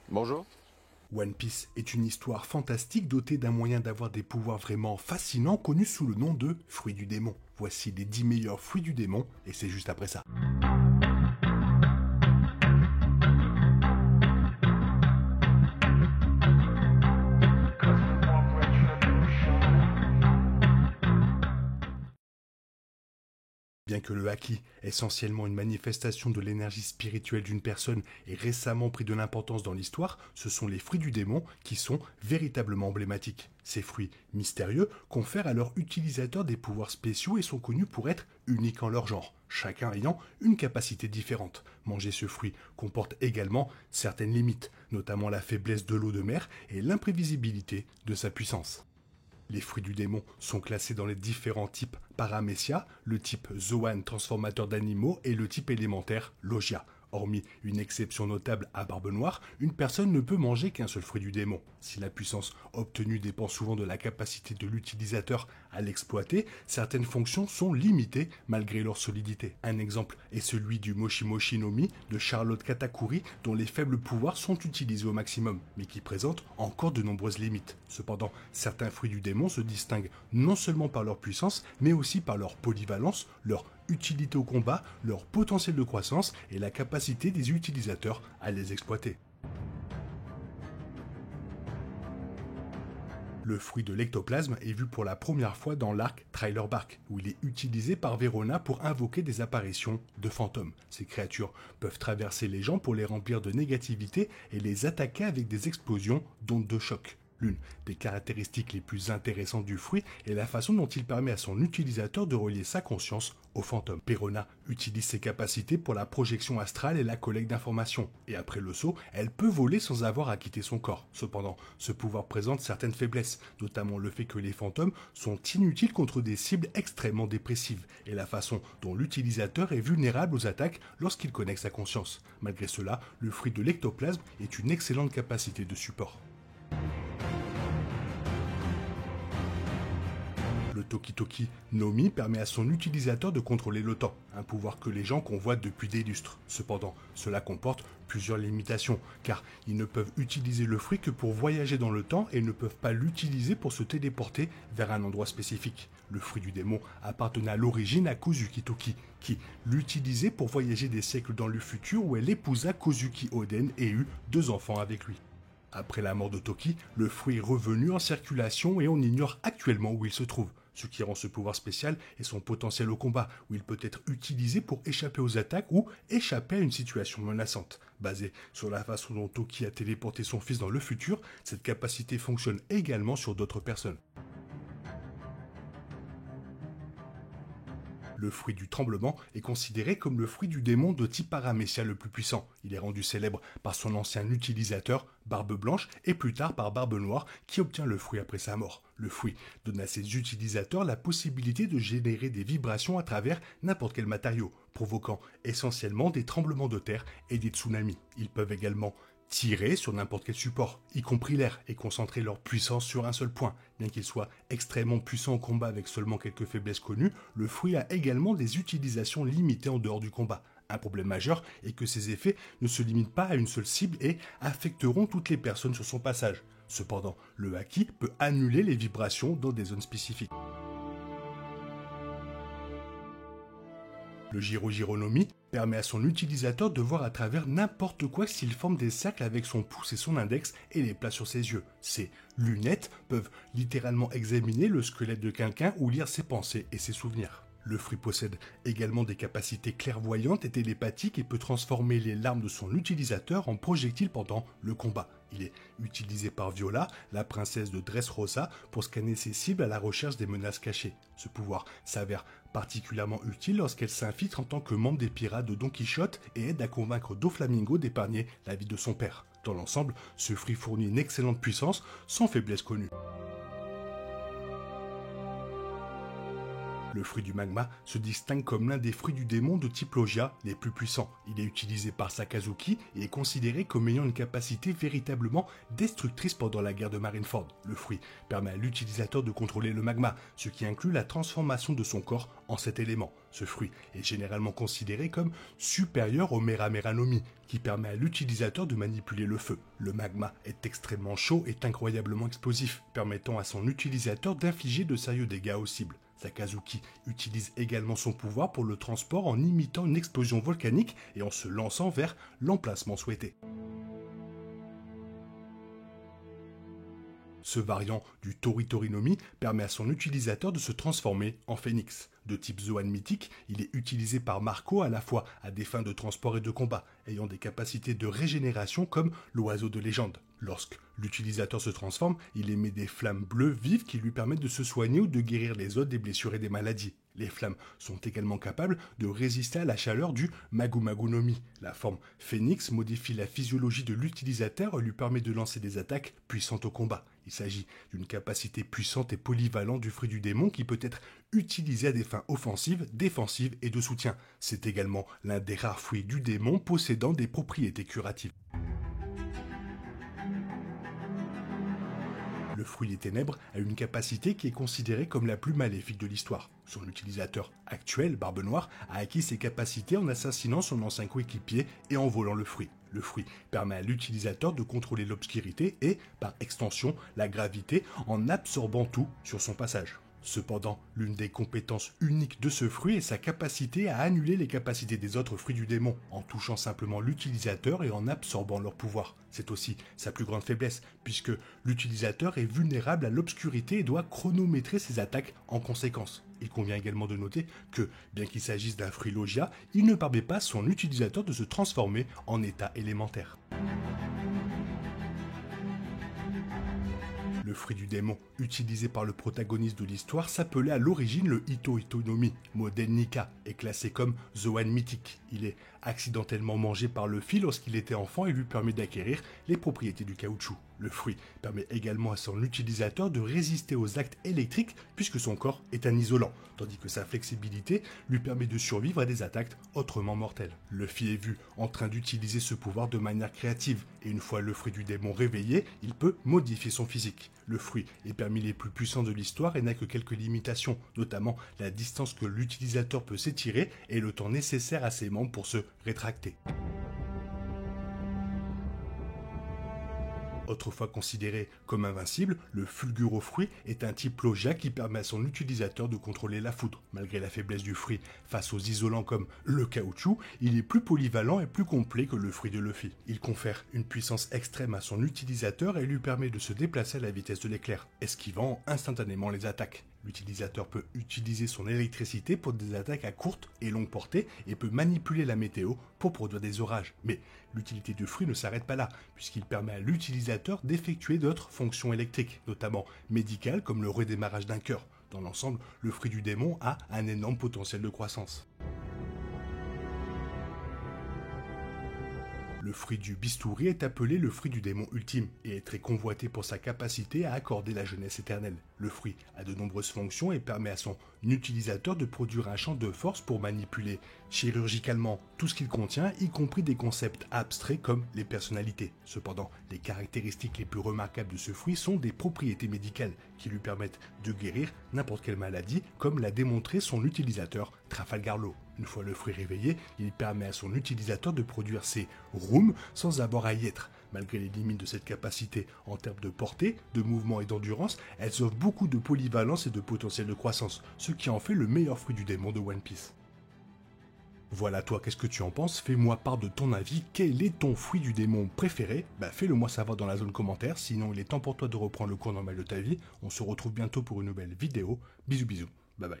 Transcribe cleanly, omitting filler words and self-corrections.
Bonjour. One Piece est une histoire fantastique dotée d'un moyen d'avoir des pouvoirs vraiment fascinants connus sous le nom de fruits du démon. Voici les 10 meilleurs fruits du démon et c'est juste après ça. Bien que le haki, essentiellement une manifestation de l'énergie spirituelle d'une personne, ait récemment pris de l'importance dans l'histoire, ce sont les fruits du démon qui sont véritablement emblématiques. Ces fruits mystérieux confèrent à leurs utilisateurs des pouvoirs spéciaux et sont connus pour être uniques en leur genre, chacun ayant une capacité différente. Manger ce fruit comporte également certaines limites, notamment la faiblesse de l'eau de mer et l'imprévisibilité de sa puissance. Les fruits du démon sont classés dans les différents types Paramecia, le type Zoan transformateur d'animaux et le type élémentaire Logia. Hormis une exception notable à Barbe Noire, une personne ne peut manger qu'un seul fruit du démon. Si la puissance obtenue dépend souvent de la capacité de l'utilisateur à l'exploiter, certaines fonctions sont limitées malgré leur solidité. Un exemple est celui du Moshi Moshi no Mi de Charlotte Katakuri, dont les faibles pouvoirs sont utilisés au maximum, mais qui présente encore de nombreuses limites. Cependant, certains fruits du démon se distinguent non seulement par leur puissance, mais aussi par leur polyvalence, leur utilité au combat, leur potentiel de croissance et la capacité des utilisateurs à les exploiter. Le fruit de l'ectoplasme est vu pour la première fois dans l'arc Trailer Bark, où il est utilisé par Verona pour invoquer des apparitions de fantômes. Ces créatures peuvent traverser les gens pour les remplir de négativité et les attaquer avec des explosions d'ondes de choc. L'une des caractéristiques les plus intéressantes du fruit est la façon dont il permet à son utilisateur de relier sa conscience au fantôme. Verona utilise ses capacités pour la projection astrale et la collecte d'informations, et après le saut, elle peut voler sans avoir à quitter son corps. Cependant, ce pouvoir présente certaines faiblesses, notamment le fait que les fantômes sont inutiles contre des cibles extrêmement dépressives, et la façon dont l'utilisateur est vulnérable aux attaques lorsqu'il connecte sa conscience. Malgré cela, le fruit de l'ectoplasme est une excellente capacité de support. Le Toki Toki no Mi permet à son utilisateur de contrôler le temps, un pouvoir que les gens convoitent depuis des lustres. Cependant, cela comporte plusieurs limitations, car ils ne peuvent utiliser le fruit que pour voyager dans le temps et ne peuvent pas l'utiliser pour se téléporter vers un endroit spécifique. Le fruit du démon appartenait à l'origine à Kozuki Toki, qui l'utilisait pour voyager des siècles dans le futur où elle épousa Kozuki Oden et eut 2 enfants avec lui. Après la mort de Toki, le fruit est revenu en circulation et on ignore actuellement où il se trouve. Ce qui rend ce pouvoir spécial est son potentiel au combat, où il peut être utilisé pour échapper aux attaques ou échapper à une situation menaçante. Basé sur la façon dont Toki a téléporté son fils dans le futur, cette capacité fonctionne également sur d'autres personnes. Le fruit du tremblement est considéré comme le fruit du démon de type Paramecia le plus puissant. Il est rendu célèbre par son ancien utilisateur, Barbe Blanche, et plus tard par Barbe Noire, qui obtient le fruit après sa mort. Le fruit donne à ses utilisateurs la possibilité de générer des vibrations à travers n'importe quel matériau, provoquant essentiellement des tremblements de terre et des tsunamis. Ils peuvent également tirer sur n'importe quel support, y compris l'air, et concentrer leur puissance sur un seul point. Bien qu'il soit extrêmement puissant au combat avec seulement quelques faiblesses connues, le fruit a également des utilisations limitées en dehors du combat. Un problème majeur est que ses effets ne se limitent pas à une seule cible et affecteront toutes les personnes sur son passage. Cependant, le haki peut annuler les vibrations dans des zones spécifiques. Le Jiro no Mi permet à son utilisateur de voir à travers n'importe quoi s'il forme des cercles avec son pouce et son index et les place sur ses yeux. Ces lunettes peuvent littéralement examiner le squelette de quelqu'un ou lire ses pensées et ses souvenirs. Le fruit possède également des capacités clairvoyantes et télépathiques et peut transformer les larmes de son utilisateur en projectiles pendant le combat. Il est utilisé par Viola, la princesse de Dressrosa, pour scanner ses cibles à la recherche des menaces cachées. Ce pouvoir s'avère particulièrement utile lorsqu'elle s'infiltre en tant que membre des pirates de Don Quichotte et aide à convaincre Doflamingo d'épargner la vie de son père. Dans l'ensemble, ce fruit fournit une excellente puissance sans faiblesse connue. Le fruit du magma se distingue comme l'un des fruits du démon de type Logia les plus puissants. Il est utilisé par Sakazuki et est considéré comme ayant une capacité véritablement destructrice pendant la guerre de Marineford. Le fruit permet à l'utilisateur de contrôler le magma, ce qui inclut la transformation de son corps en cet élément. Ce fruit est généralement considéré comme supérieur au Meramera no Mi, qui permet à l'utilisateur de manipuler le feu. Le magma est extrêmement chaud et incroyablement explosif, permettant à son utilisateur d'infliger de sérieux dégâts aux cibles. Sakazuki utilise également son pouvoir pour le transport en imitant une explosion volcanique et en se lançant vers l'emplacement souhaité. Ce variant du Toritori no Mi permet à son utilisateur de se transformer en phénix. De type Zoan mythique, il est utilisé par Marco à la fois à des fins de transport et de combat, ayant des capacités de régénération comme l'oiseau de légende. Lorsque l'utilisateur se transforme, il émet des flammes bleues vives qui lui permettent de se soigner ou de guérir les autres des blessures et des maladies. Les flammes sont également capables de résister à la chaleur du Magu Magu no Mi. La forme phénix modifie la physiologie de l'utilisateur et lui permet de lancer des attaques puissantes au combat. Il s'agit d'une capacité puissante et polyvalente du fruit du démon qui peut être utilisé à des fins offensives, défensives et de soutien. C'est également l'un des rares fruits du démon possédant des propriétés curatives. Le fruit des ténèbres a une capacité qui est considérée comme la plus maléfique de l'histoire. Son utilisateur actuel, Barbe Noire, a acquis ses capacités en assassinant son ancien coéquipier et en volant le fruit. Le fruit permet à l'utilisateur de contrôler l'obscurité et, par extension, la gravité en absorbant tout sur son passage. Cependant, l'une des compétences uniques de ce fruit est sa capacité à annuler les capacités des autres fruits du démon, en touchant simplement l'utilisateur et en absorbant leur pouvoir. C'est aussi sa plus grande faiblesse, puisque l'utilisateur est vulnérable à l'obscurité et doit chronométrer ses attaques en conséquence. Il convient également de noter que, bien qu'il s'agisse d'un fruit Logia, il ne permet pas à son utilisateur de se transformer en état élémentaire. Le fruit du démon, utilisé par le protagoniste de l'histoire, s'appelait à l'origine le Ito Ito no Mi. Modèle Nika est classé comme Zoan mythique. Il est accidentellement mangé par Luffy lorsqu'il était enfant et lui permet d'acquérir les propriétés du caoutchouc. Le fruit permet également à son utilisateur de résister aux actes électriques puisque son corps est un isolant, tandis que sa flexibilité lui permet de survivre à des attaques autrement mortelles. Luffy est vu en train d'utiliser ce pouvoir de manière créative et une fois le fruit du démon réveillé, il peut modifier son physique. Le fruit est parmi les plus puissants de l'histoire et n'a que quelques limitations, notamment la distance que l'utilisateur peut s'étirer et le temps nécessaire à ses membres pour se rétracter. Autrefois considéré comme invincible, le Fulguro fruit est un type Logia qui permet à son utilisateur de contrôler la foudre. Malgré la faiblesse du fruit face aux isolants comme le caoutchouc, il est plus polyvalent et plus complet que le fruit de Luffy. Il confère une puissance extrême à son utilisateur et lui permet de se déplacer à la vitesse de l'éclair, esquivant instantanément les attaques. L'utilisateur peut utiliser son électricité pour des attaques à courte et longue portée et peut manipuler la météo pour produire des orages. Mais l'utilité du fruit ne s'arrête pas là, puisqu'il permet à l'utilisateur d'effectuer d'autres fonctions électriques, notamment médicales comme le redémarrage d'un cœur. Dans l'ensemble, le fruit du démon a un énorme potentiel de croissance. Le fruit du bistouri est appelé le fruit du démon ultime et est très convoité pour sa capacité à accorder la jeunesse éternelle. Le fruit a de nombreuses fonctions et permet à son utilisateur de produire un champ de force pour manipuler chirurgicalement tout ce qu'il contient, y compris des concepts abstraits comme les personnalités. Cependant, les caractéristiques les plus remarquables de ce fruit sont des propriétés médicales qui lui permettent de guérir n'importe quelle maladie, comme l'a démontré son utilisateur Trafalgar Law. Une fois le fruit réveillé, il permet à son utilisateur de produire ses rooms sans avoir à y être. Malgré les limites de cette capacité en termes de portée, de mouvement et d'endurance, elles offrent beaucoup de polyvalence et de potentiel de croissance, ce qui en fait le meilleur fruit du démon de One Piece. Voilà, toi, qu'est-ce que tu en penses? Fais-moi part de ton avis. Quel est ton fruit du démon préféré? Fais-le moi savoir dans la zone commentaire. Sinon, il est temps pour toi de reprendre le cours normal de ta vie. On se retrouve bientôt pour une nouvelle vidéo. Bisous, bisous. Bye bye.